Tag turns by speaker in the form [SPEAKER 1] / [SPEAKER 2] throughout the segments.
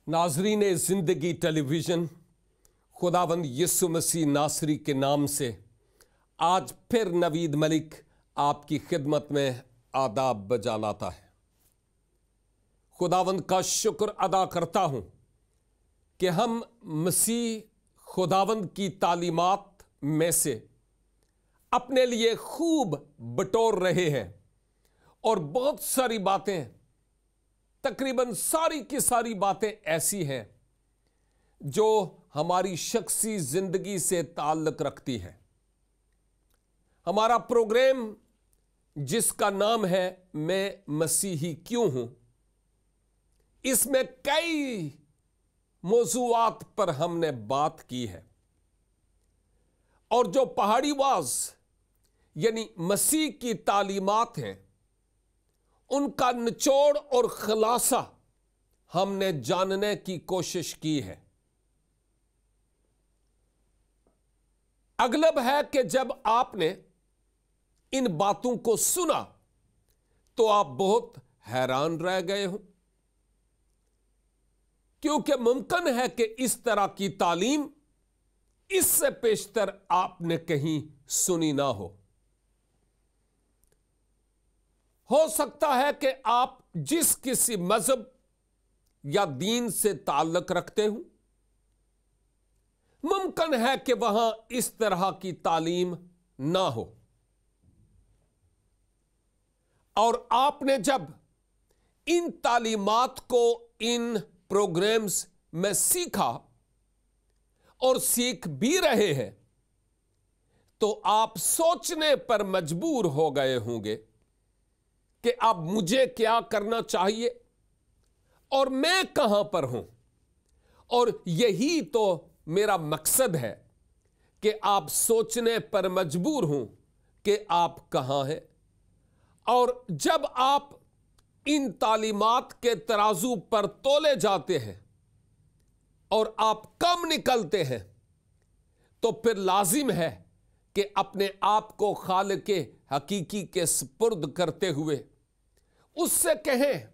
[SPEAKER 1] नाजरीन ज़िंदगी टेलीविज़न, खुदावंद यीशु मसीह नासरी के नाम से आज फिर नवीद मलिक आपकी खिदमत में आदाब बजा लाता है। खुदावंद का शुक्र अदा करता हूँ कि हम मसीह खुदावंद की तालीमात में से अपने लिए खूब बटोर रहे हैं और बहुत सारी बातें, तकरीबन सारी की सारी बातें ऐसी हैं जो हमारी शख्सी जिंदगी से ताल्लुक रखती है। हमारा प्रोग्राम जिसका नाम है मैं मसीही क्यों हूं, इसमें कई मौज़ूआत पर हमने बात की है और जो पहाड़ी वाज यानी मसीह की तालीमात हैं उनका निचोड़ और खुलासा हमने जानने की कोशिश की है। अगलब है कि जब आपने इन बातों को सुना तो आप बहुत हैरान रह गए हो, क्योंकि मुमकिन है कि इस तरह की तालीम इससे पेशतर आपने कहीं सुनी ना हो सकता है कि आप जिस किसी मजहब या दीन से ताल्लुक रखते हो, मुमकिन है कि वहां इस तरह की तालीम ना हो, और आपने जब इन तालीमात को इन प्रोग्राम्स में सीखा और सीख भी रहे हैं तो आप सोचने पर मजबूर हो गए होंगे कि अब मुझे क्या करना चाहिए और मैं कहां पर हूं। और यही तो मेरा मकसद है कि आप सोचने पर मजबूर हूं कि आप कहां हैं। और जब आप इन तालीमात के तराजू पर तोले जाते हैं और आप कम निकलते हैं तो फिर लाजिम है कि अपने आप को खालिक हकीकी के सुपुर्द करते हुए उससे कहें,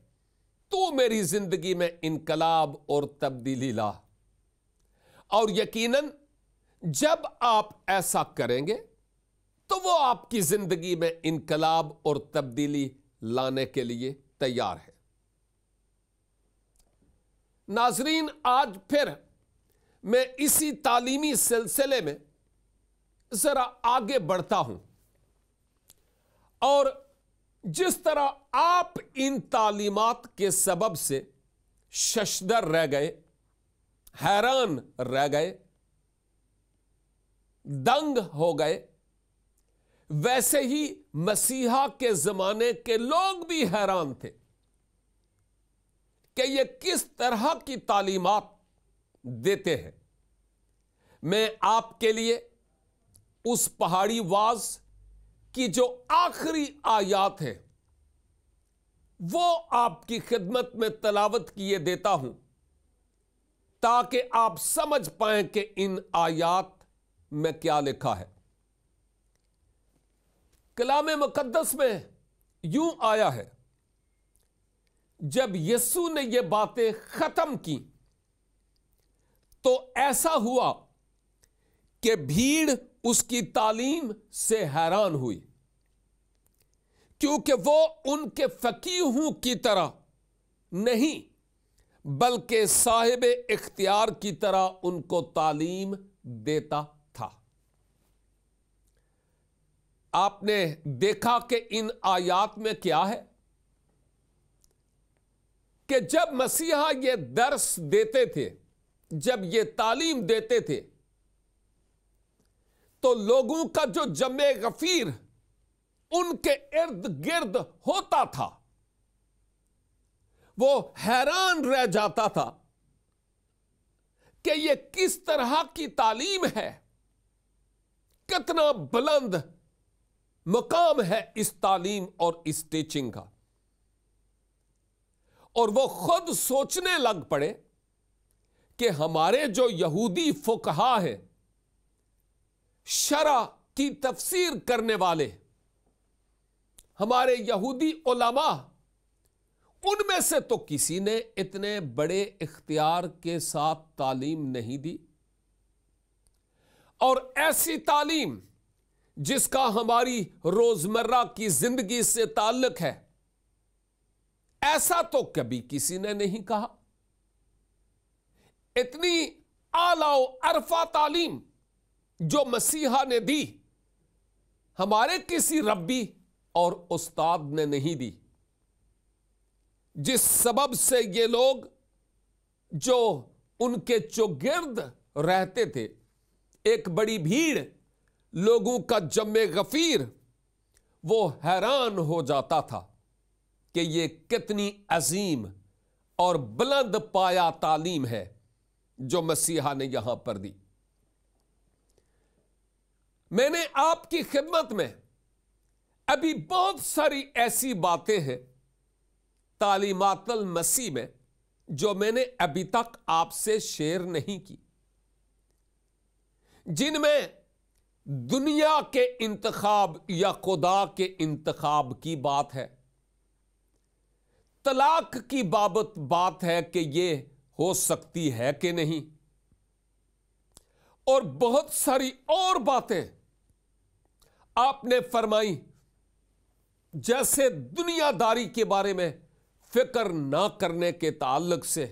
[SPEAKER 1] तू मेरी जिंदगी में इनकलाब और तब्दीली ला। और यकीनन जब आप ऐसा करेंगे तो वो आपकी जिंदगी में इनकलाब और तब्दीली लाने के लिए तैयार है। नाजरीन, आज फिर मैं इसी तालीमी सिलसिले में जरा आगे बढ़ता हूं और जिस तरह आप इन तालीमात के सबब से शशदर रह गए, हैरान रह गए, दंग हो गए, वैसे ही मसीहा के जमाने के लोग भी हैरान थे कि ये किस तरह की तालीमात देते हैं। मैं आपके लिए उस पहाड़ी वाज की जो आखिरी आयात है वो आपकी खिदमत में तलावत किए देता हूं ताकि आप समझ पाएं कि इन आयात में क्या लिखा है। कलाम मुकद्दस में यूं आया है, जब यीशु ने ये बातें खत्म की तो ऐसा हुआ कि भीड़ उसकी तालीम से हैरान हुई, क्योंकि वो उनके फकीहों की तरह नहीं बल्कि साहिब इख्तियार की तरह उनको तालीम देता था। आपने देखा कि इन आयात में क्या है कि जब मसीहा ये दर्स देते थे, जब ये तालीम देते थे, तो लोगों का जो जमे गफीर उनके इर्द गिर्द होता था वो हैरान रह जाता था कि ये किस तरह की तालीम है, कितना बुलंद मुकाम है इस तालीम और इस टीचिंग का। और वो खुद सोचने लग पड़े कि हमारे जो यहूदी फुकहा हैं, शरा की तफसीर करने वाले, हमारे यहूदी उलमा, उनमें से तो किसी ने इतने बड़े इख्तियार के साथ तालीम नहीं दी, और ऐसी तालीम जिसका हमारी रोजमर्रा की जिंदगी से ताल्लुक है, ऐसा तो कभी किसी ने नहीं कहा। इतनी आला अरफा तालीम जो मसीहा ने दी, हमारे किसी रब्बी और उस्ताद ने नहीं दी, जिस सबब से ये लोग जो उनके चौगिर्द रहते थे, एक बड़ी भीड़ लोगों का जम्मे गफीर, वो हैरान हो जाता था कि ये कितनी अजीम और बुलंद पाया तालीम है जो मसीहा ने यहां पर दी। मैंने आपकी खिदमत में अभी बहुत सारी ऐसी बातें हैं तालीमातुल मसीह में जो मैंने अभी तक आपसे शेयर नहीं की, जिनमें दुनिया के इंतखाब या खुदा के इंतखाब की बात है, तलाक की बात है कि ये हो सकती है कि नहीं, और बहुत सारी और बातें आपने फरमाई, जैसे दुनियादारी के बारे में फिक्र ना करने के ताल्लुक से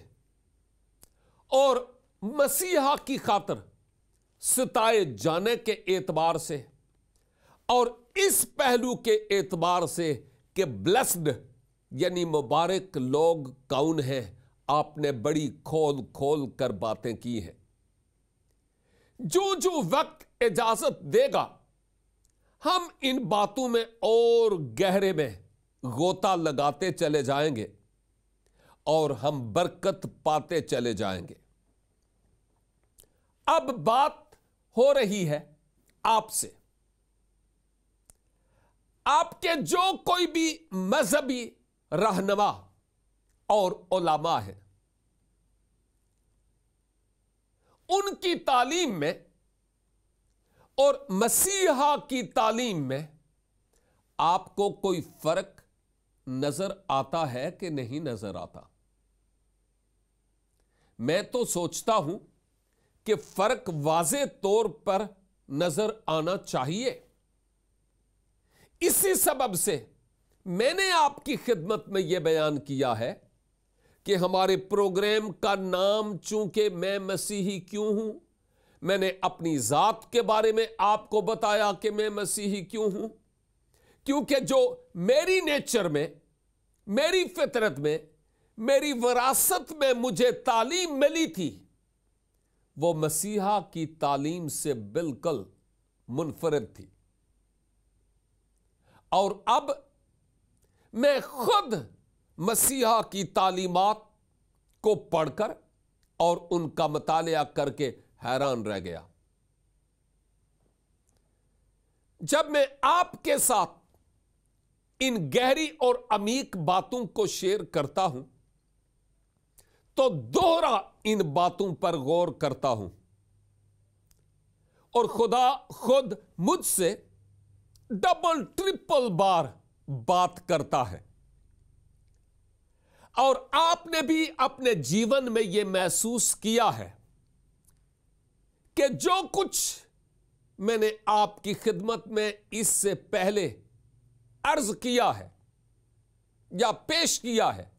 [SPEAKER 1] और मसीहा की खातिर सताए जाने के एतबार से, और इस पहलू के एतबार से कि ब्लेस्ड यानी मुबारक लोग कौन हैं, आपने बड़ी खोल खोल कर बातें की हैं। जो जो वक्त इजाजत देगा हम इन बातों में और गहरे में गोता लगाते चले जाएंगे और हम बरकत पाते चले जाएंगे। अब बात हो रही है आपसे, आपके जो कोई भी मजहबी रहनुमा और उलमा है, उनकी तालीम में और मसीहा की तालीम में आपको कोई फर्क नजर आता है कि नहीं नजर आता? मैं तो सोचता हूं कि फर्क वाज़े तौर पर नजर आना चाहिए। इसी सबब से मैंने आपकी खिदमत में यह बयान किया है कि हमारे प्रोग्राम का नाम, चूंकि मैं मसीही क्यों हूं, मैंने अपनी जात के बारे में आपको बताया कि मैं मसीही क्यों हूं, क्योंकि जो मेरी नेचर में, मेरी फितरत में, मेरी विरासत में मुझे तालीम मिली थी, वो मसीहा की तालीम से बिल्कुल मुनफरिद थी। और अब मैं खुद मसीहा की तालीमात को पढ़कर और उनका मुतालिया करके हैरान रह गया। जब मैं आपके साथ इन गहरी और अमीक बातों को शेयर करता हूं तो दोहरा इन बातों पर गौर करता हूं, और खुदा खुद मुझसे डबल ट्रिपल बार बात करता है। और आपने भी अपने जीवन में यह महसूस किया है कि जो कुछ मैंने आपकी खिदमत में इससे पहले अर्ज किया है या पेश किया है,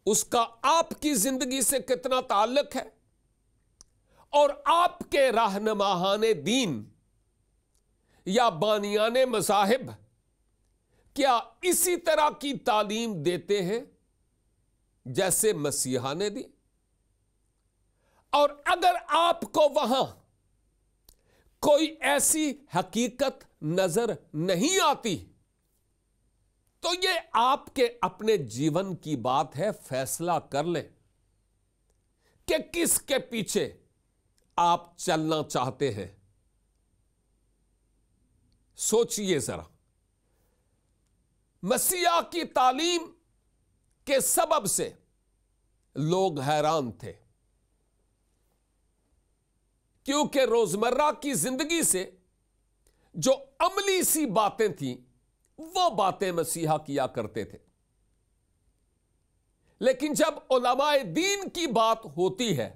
[SPEAKER 1] उसका आपकी जिंदगी से कितना ताल्लुक है, और आपके रहनुमाहाने दीन या बानियाने मज़ाहिब क्या इसी तरह की तालीम देते हैं जैसे मसीहा ने दी? और अगर आपको वहां कोई ऐसी हकीकत नजर नहीं आती तो ये आपके अपने जीवन की बात है। फैसला कर लें कि किसके पीछे आप चलना चाहते हैं। सोचिए जरा, मसीहा की तालीम के सबब से लोग हैरान थे, क्योंकि रोजमर्रा की जिंदगी से जो अमली सी बातें थी वो बातें मसीहा किया करते थे। लेकिन जब उलमाए दीन की बात होती है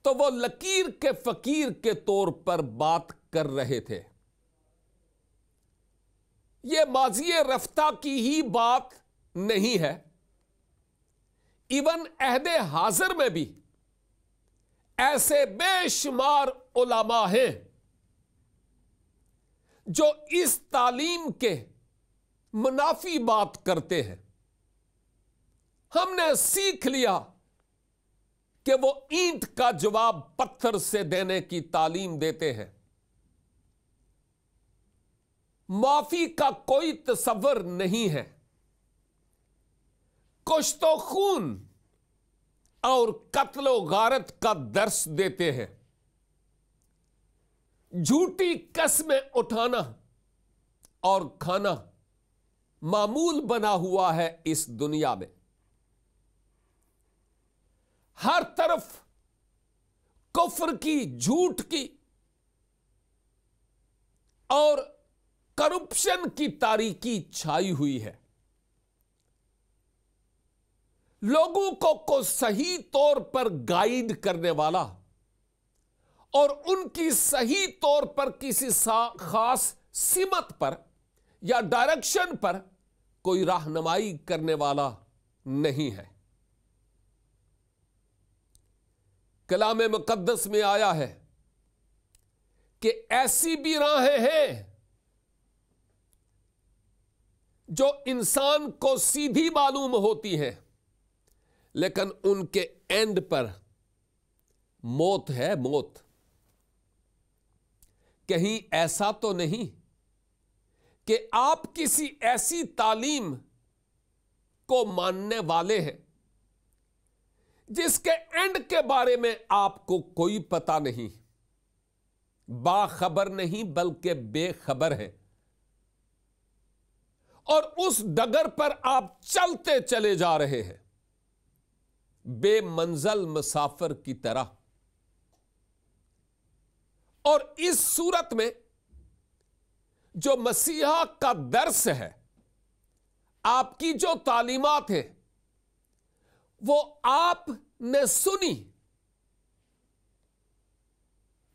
[SPEAKER 1] तो वो लकीर के फकीर के तौर पर बात कर रहे थे। ये माज़िए रफ्ता की ही बात नहीं है, इवन अहदे हाजिर में भी ऐसे बेशुमार उलमा हैं जो इस तालीम के मुनाफी बात करते हैं। हमने सीख लिया कि वो ईंट का जवाब पत्थर से देने की तालीम देते हैं। माफी का कोई तसव्वुर नहीं है। कुश्तो खून और कत्लो गारत का दर्स देते हैं। झूठी कस्में उठाना और खाना मामूल बना हुआ है इस दुनिया में। हर तरफ कुफ्र की, झूठ की और करप्शन की तारीकी छाई हुई है। लोगों को सही तौर पर गाइड करने वाला और उनकी सही तौर पर किसी खास सिमत पर या डायरेक्शन पर कोई रहनुमाई करने वाला नहीं है। कलाम मुकद्दस में आया है कि ऐसी भी राहें हैं जो इंसान को सीधी मालूम होती हैं, लेकिन उनके एंड पर मौत है, मौत। कहीं ऐसा तो नहीं कि आप किसी ऐसी तालीम को मानने वाले हैं जिसके एंड के बारे में आपको कोई पता नहीं, बाखबर नहीं बल्कि बेखबर है, और उस डगर पर आप चलते चले जा रहे हैं बेमंजिल मुसाफिर की तरह। और इस सूरत में जो मसीहा का दर्स है, आपकी जो तालीमात है, वो आपने सुनी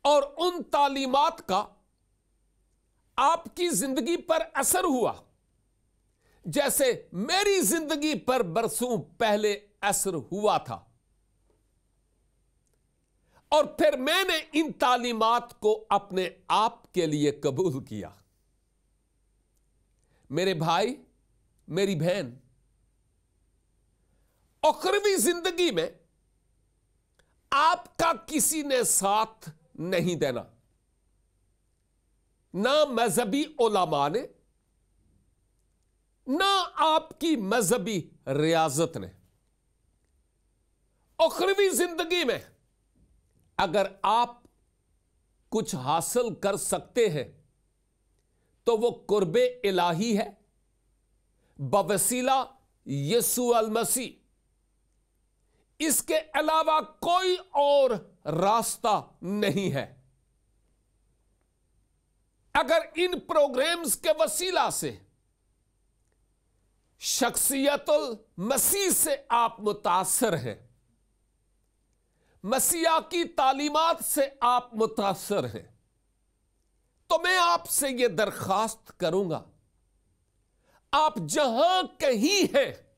[SPEAKER 1] और उन तालीमात का आपकी जिंदगी पर असर हुआ, जैसे मेरी जिंदगी पर बरसों पहले असर हुआ था। और फिर मैंने इन तालीमात को अपने आप के लिए कबूल किया। मेरे भाई, मेरी बहन, उखरवी जिंदगी में आपका किसी ने साथ नहीं देना, ना मजहबी उलमा ने, ना आपकी मजहबी रियासत ने। उखरवी जिंदगी में अगर आप कुछ हासिल कर सकते हैं तो वो कुर्बे इलाही है बवसीला यीशु अल मसीह। इसके अलावा कोई और रास्ता नहीं है। अगर इन प्रोग्राम्स के वसीला से शख्सियतुल मसीह से आप मुतासर हैं, मसीहा की तालीमात से आप मुतासर हैं, तो मैं आपसे यह दरखास्त करूंगा, आप जहां कहीं हैं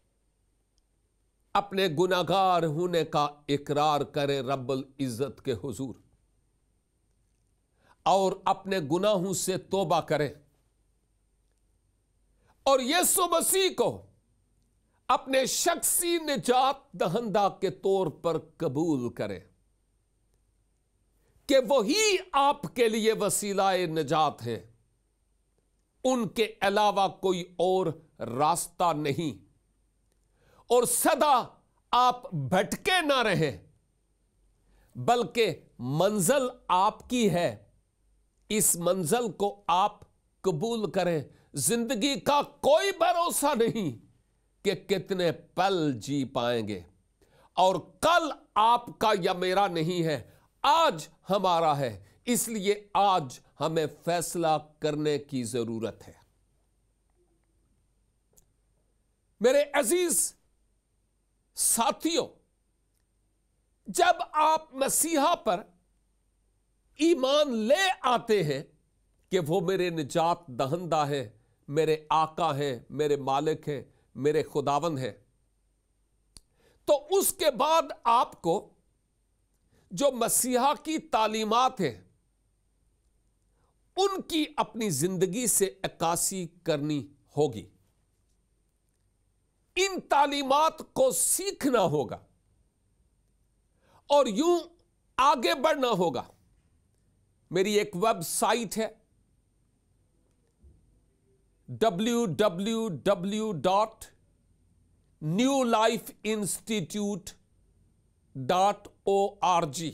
[SPEAKER 1] अपने गुनाहगार होने का इकरार करें रब्बुल इज्जत के हुजूर, और अपने गुनाहों से तौबा करें और यीशु मसीह को अपने शख्सी निजात दहंदा के तौर पर कबूल करें कि वही आपके लिए वसीलाए निजात है, उनके अलावा कोई और रास्ता नहीं। और सदा आप भटके ना रहें, बल्कि मंजिल आपकी है, इस मंजिल को आप कबूल करें। जिंदगी का कोई भरोसा नहीं कि कितने पल जी पाएंगे, और कल आपका या मेरा नहीं है, आज हमारा है। इसलिए आज हमें फैसला करने की जरूरत है। मेरे अजीज साथियों, जब आप मसीहा पर ईमान ले आते हैं कि वो मेरे निजात दहंदा है, मेरे आका है, मेरे मालिक है, मेरे खुदावंद है, तो उसके बाद आपको जो मसीहा की तालीमात है उनकी अपनी जिंदगी से अक्कासी करनी होगी। इन तालीमात को सीखना होगा और यूं आगे बढ़ना होगा। मेरी एक वेबसाइट है www.newlifeinstitute.org।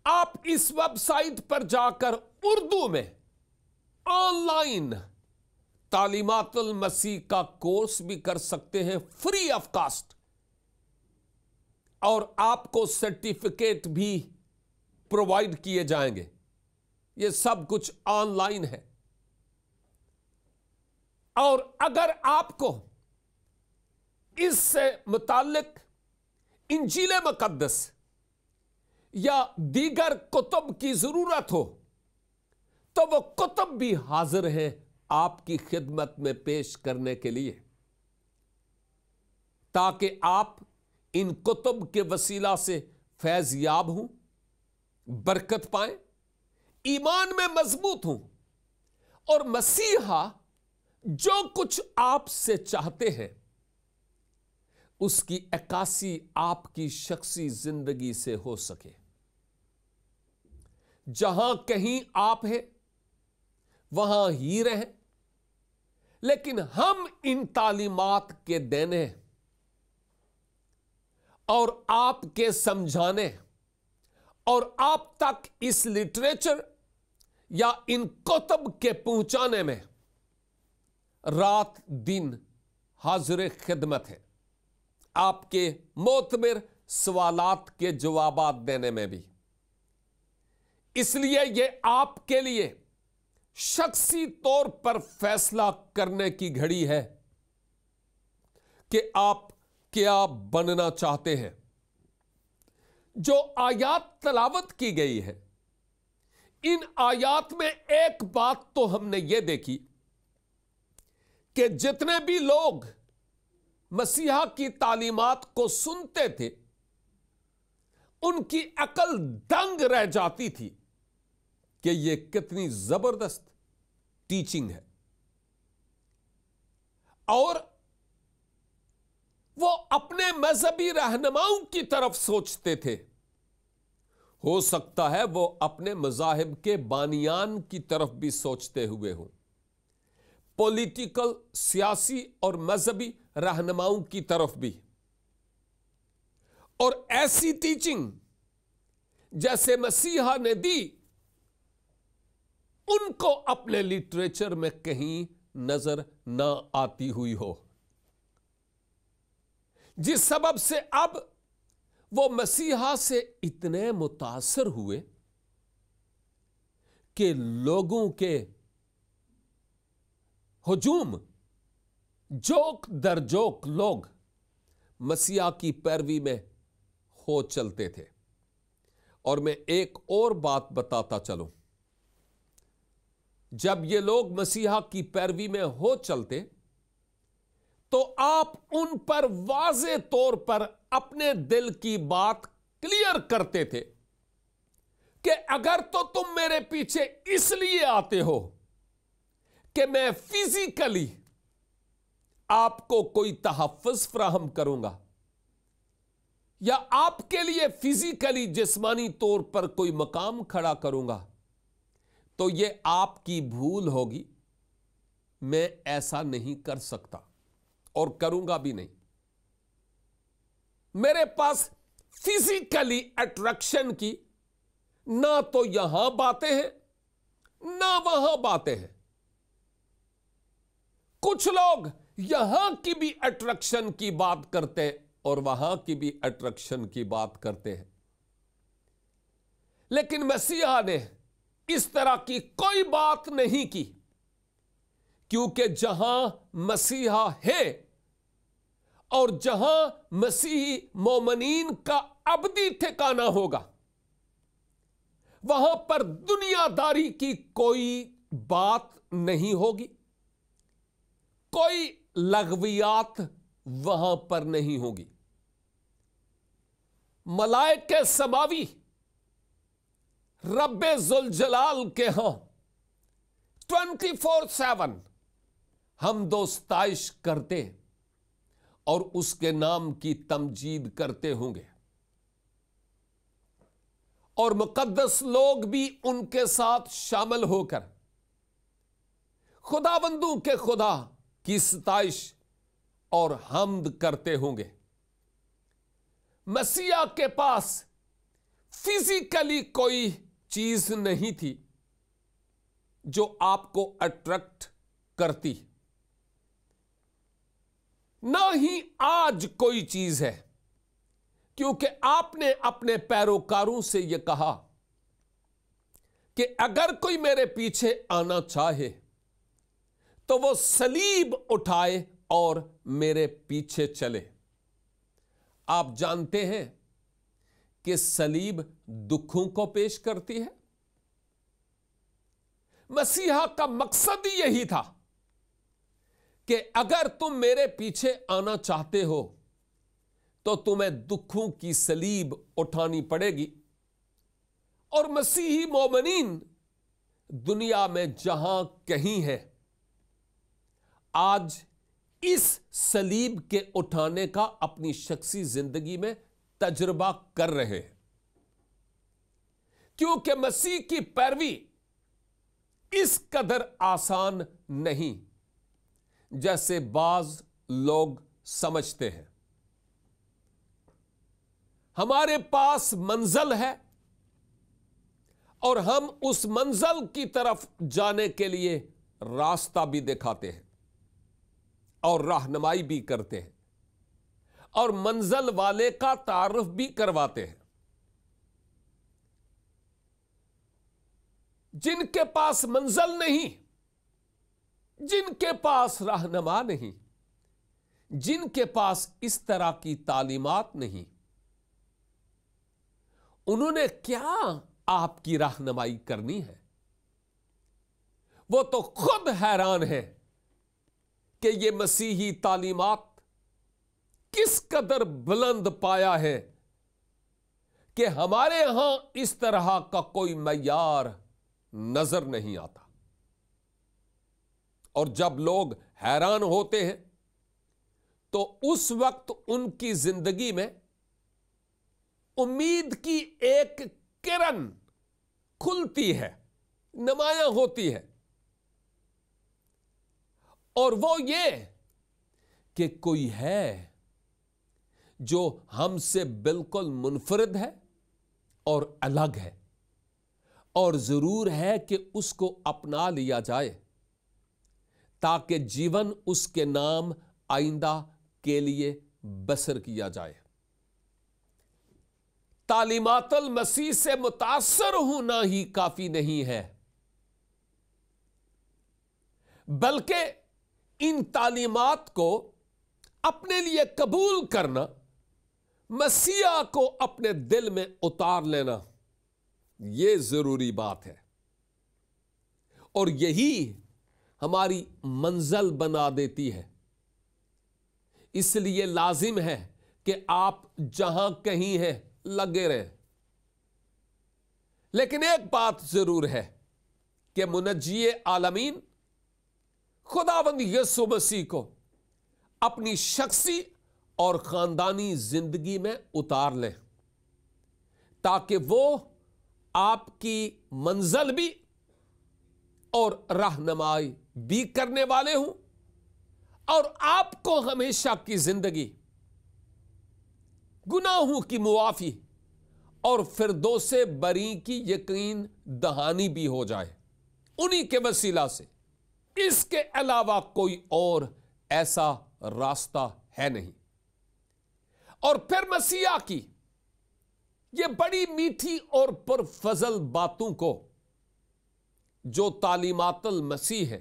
[SPEAKER 1] आप इस वेबसाइट पर जाकर उर्दू में ऑनलाइन तालीमातुल मसीह का कोर्स भी कर सकते हैं, फ्री ऑफ कॉस्ट, और आपको सर्टिफिकेट भी प्रोवाइड किए जाएंगे। यह सब कुछ ऑनलाइन है। और अगर आपको इससे मुताल्लिक इंजील मुकद्दस या दीगर कुतुब की जरूरत हो तो वो कुतुब भी हाजिर हैं आपकी खिदमत में पेश करने के लिए, ताकि आप इन कुतुब के वसीला से फैज याब हों, बरकत पाएं, ईमान में मजबूत हों, और मसीहा जो कुछ आपसे चाहते हैं उसकी अक्कासी आपकी शख्सी जिंदगी से हो सके। जहां कहीं आप हैं वहां ही रहें, लेकिन हम इन तालीमात के देने और आपके समझाने और आप तक इस लिटरेचर या इन कुतुब के पहुंचाने में रात दिन हाजिर खिदमत है। आपके मोतबिर सवालात के जवाबात देने में भी। इसलिए यह आपके लिए शख्सी तौर पर फैसला करने की घड़ी है कि आप क्या बनना चाहते हैं। जो आयात तलावत की गई है, इन आयात में एक बात तो हमने यह देखी कि जितने भी लोग मसीहा की तालीमात को सुनते थे उनकी अकल दंग रह जाती थी कि यह कितनी जबरदस्त टीचिंग है, और वो अपने मजहबी रहनुमाओं की तरफ सोचते थे। हो सकता है वो अपने मजाहिब के बानियान की तरफ भी सोचते हुए हों, पॉलिटिकल, सियासी और मजहबी रहनुमाओं की तरफ भी। और ऐसी टीचिंग जैसे मसीहा ने दी उनको अपने लिटरेचर में कहीं नजर ना आती हुई हो, जिस सबब से अब वो मसीहा से इतने मुतासर हुए कि लोगों के हुजूम जोक दर जोक लोग मसीहा की पैरवी में हो चलते थे। और मैं एक और बात बताता चलूं, जब ये लोग मसीहा की पैरवी में हो चलते तो आप उन पर वाज़े तौर पर अपने दिल की बात क्लियर करते थे कि अगर तो तुम मेरे पीछे इसलिए आते हो कि मैं फिजिकली आपको कोई तहफ़्फ़ुज़ फराहम करूंगा या आपके लिए फिजिकली जिस्मानी तौर पर कोई मकाम खड़ा करूंगा, तो यह आपकी भूल होगी। मैं ऐसा नहीं कर सकता और करूंगा भी नहीं। मेरे पास फिजिकली अट्रैक्शन की ना तो यहां बातें हैं ना वहां बातें हैं। कुछ लोग यहां की भी अट्रैक्शन की बात करते हैं और वहां की भी अट्रैक्शन की बात करते हैं, लेकिन मसीहा ने इस तरह की कोई बात नहीं की क्योंकि जहां मसीहा है और जहां मसीही मोमिनीन का अबदी ठिकाना होगा, वहां पर दुनियादारी की कोई बात नहीं होगी, कोई लग़वियात वहां पर नहीं होगी। मलाइके समावी रब्बे जुल जलाल के यहां 24/7 हम दोस्ताइश करते और उसके नाम की तमजीद करते होंगे, और मुकद्दस लोग भी उनके साथ शामिल होकर खुदावंदों के खुदा की सताइश और हम्द करते होंगे। मसीहा के पास फिजिकली कोई चीज नहीं थी जो आपको अट्रैक्ट करती, ना ही आज कोई चीज है, क्योंकि आपने अपने पैरोकारों से यह कहा कि अगर कोई मेरे पीछे आना चाहे तो वो सलीब उठाए और मेरे पीछे चले। आप जानते हैं कि सलीब दुखों को पेश करती है। मसीहा का मकसद ही यही था कि अगर तुम मेरे पीछे आना चाहते हो तो तुम्हें दुखों की सलीब उठानी पड़ेगी। और मसीही मोमिनीन दुनिया में जहां कहीं है, आज इस सलीब के उठाने का अपनी शख्सी जिंदगी में तजुर्बा कर रहे हैं, क्योंकि मसीह की पैरवी इस कदर आसान नहीं जैसे बाज लोग समझते हैं। हमारे पास मंजिल है और हम उस मंजिल की तरफ जाने के लिए रास्ता भी दिखाते हैं और रहनुमाई भी करते हैं और मंजिल वाले का तारुफ भी करवाते हैं। जिनके पास मंजिल नहीं, जिनके पास रहनुमा नहीं, जिनके पास इस तरह की तालीमात नहीं, उन्होंने क्या आपकी रहनुमाई करनी है? वो तो खुद हैरान है कि ये मसीही तालीमात किस कदर बुलंद पाया है कि हमारे यहां इस तरह का कोई मयार नजर नहीं आता। और जब लोग हैरान होते हैं तो उस वक्त उनकी जिंदगी में उम्मीद की एक किरण खुलती है, नुमायां होती है, और वो ये कि कोई है जो हमसे बिल्कुल मुनफरिद है और अलग है, और जरूर है कि उसको अपना लिया जाए ताकि जीवन उसके नाम आइंदा के लिए बसर किया जाए। तालीमातुल मसीह से मुतासर होना ही काफी नहीं है, बल्कि इन तालीमात को अपने लिए कबूल करना, मसीहा को अपने दिल में उतार लेना, यह जरूरी बात है। और यही हमारी मंजिल बना देती है। इसलिए लाजिम है कि आप जहां कहीं हैं लगे रहें। लेकिन एक बात जरूर है कि मुनज्जी आलमीन खुदावंद यीशु मसीह को अपनी शख्सी और खानदानी जिंदगी में उतार लें, ताकि वो आपकी मंजिल भी और रहनुमाई भी करने वाले हों और आपको हमेशा की जिंदगी, गुनाहों की मुआफी और फिरदौसे बरी की यकीन दहानी भी हो जाए उन्हीं के वसीला से। इसके अलावा कोई और ऐसा रास्ता है नहीं। और फिर मसीहा की ये बड़ी मीठी और पुरफजल बातों को जो तालीमातुल मसीह है,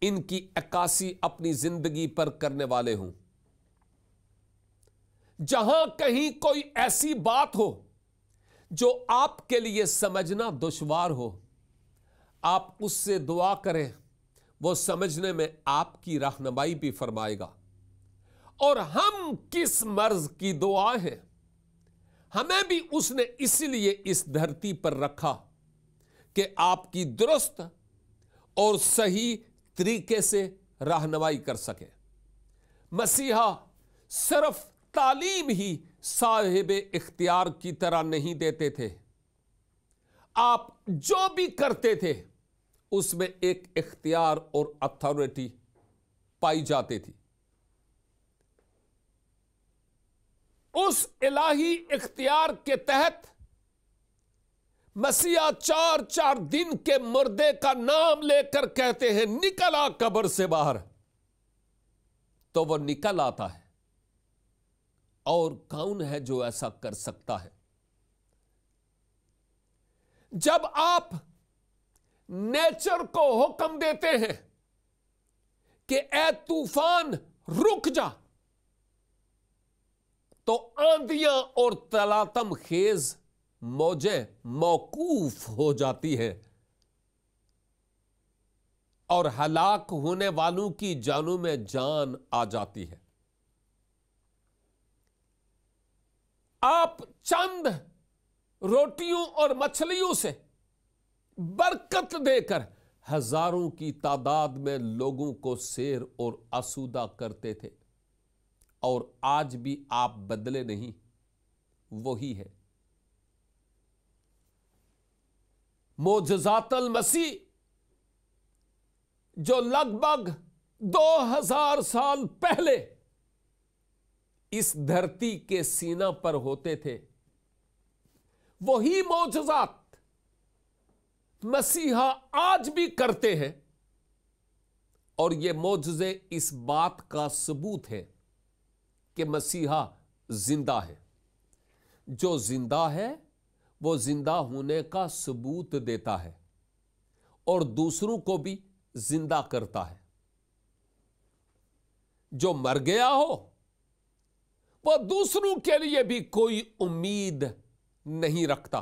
[SPEAKER 1] इनकी अक्कासी अपनी जिंदगी पर करने वाले हूं। जहां कहीं कोई ऐसी बात हो जो आपके लिए समझना दुश्वार हो, आप उससे दुआ करें, वो समझने में आपकी रहनुमाई भी फरमाएगा। और हम किस मर्ज की दुआ है, हमें भी उसने इसलिए इस धरती पर रखा कि आपकी दुरुस्त और सही तरीके से रहनुमाई कर सके। मसीहा सिर्फ तालीम ही साहिब इख्तियार की तरह नहीं देते थे, आप जो भी करते थे उसमें एक इख्तियार और अथॉरिटी पाई जाती थी। उस इलाही इख्तियार के तहत मसीहा 4 दिन के मुर्दे का नाम लेकर कहते हैं निकल आ कब्र से बाहर, तो वो निकल आता है। और कौन है जो ऐसा कर सकता है? जब आप नेचर को हुक्म देते हैं कि ए तूफान रुक जा, तो आंधियां और तलातम खेज मौजें मौकूफ हो जाती है और हलाक होने वालों की जानों में जान आ जाती है। आप चंद रोटियों और मछलियों से बरकत देकर हजारों की तादाद में लोगों को सैर और आसूदा करते थे, और आज भी आप बदले नहीं, वही है। मोजज़ातुल मसीह जो लगभग 2000 साल पहले इस धरती के सीना पर होते थे, वही मोजज़ात मसीहा आज भी करते हैं। और ये मोजज़े इस बात का सबूत है कि मसीहा जिंदा है। जो जिंदा है वो जिंदा होने का सबूत देता है और दूसरों को भी जिंदा करता है। जो मर गया हो वह दूसरों के लिए भी कोई उम्मीद नहीं रखता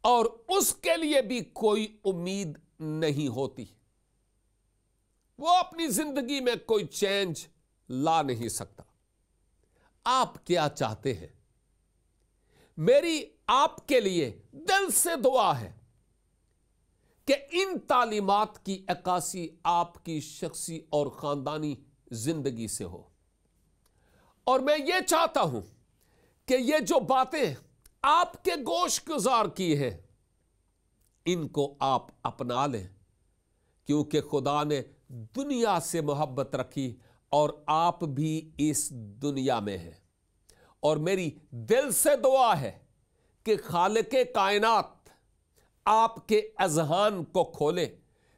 [SPEAKER 1] और उसके लिए भी कोई उम्मीद नहीं होती। वो अपनी जिंदगी में कोई चेंज ला नहीं सकता। आप क्या चाहते हैं? मेरी आपके लिए दिल से दुआ है कि इन तालीमात की अक्कासी आपकी शख्सी और खानदानी जिंदगी से हो। और मैं ये चाहता हूं कि ये जो बातें आपके गोश गुजार की हैं, इनको आप अपना लें, क्योंकि खुदा ने दुनिया से मोहब्बत रखी और आप भी इस दुनिया में हैं। और मेरी दिल से दुआ है कि खालिके कायनात आपके अज़हान को खोले,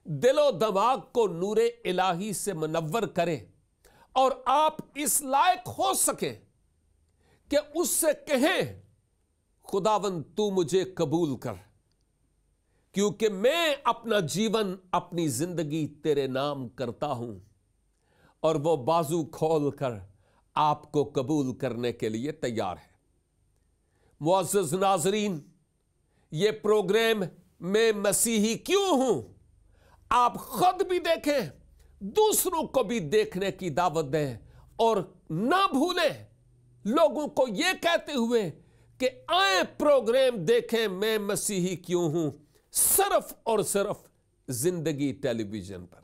[SPEAKER 1] दिलो दिमाग को नूरे इलाही से मुनव्वर करे और आप इस लायक हो सके कि उससे कहें खुदावंद तू मुझे कबूल कर, क्योंकि मैं अपना जीवन, अपनी जिंदगी तेरे नाम करता हूं। और वो बाजू खोल कर आपको कबूल करने के लिए तैयार है। मुअज़्ज़ज़ नाज़रीन, ये प्रोग्राम मैं मसीही क्यों हूं, आप खुद भी देखें, दूसरों को भी देखने की दावत दें और ना भूलें लोगों को यह कहते हुए कि आए प्रोग्राम देखें मैं मसीही क्यों हूं, सिर्फ और सिर्फ जिंदगी टेलीविजन पर।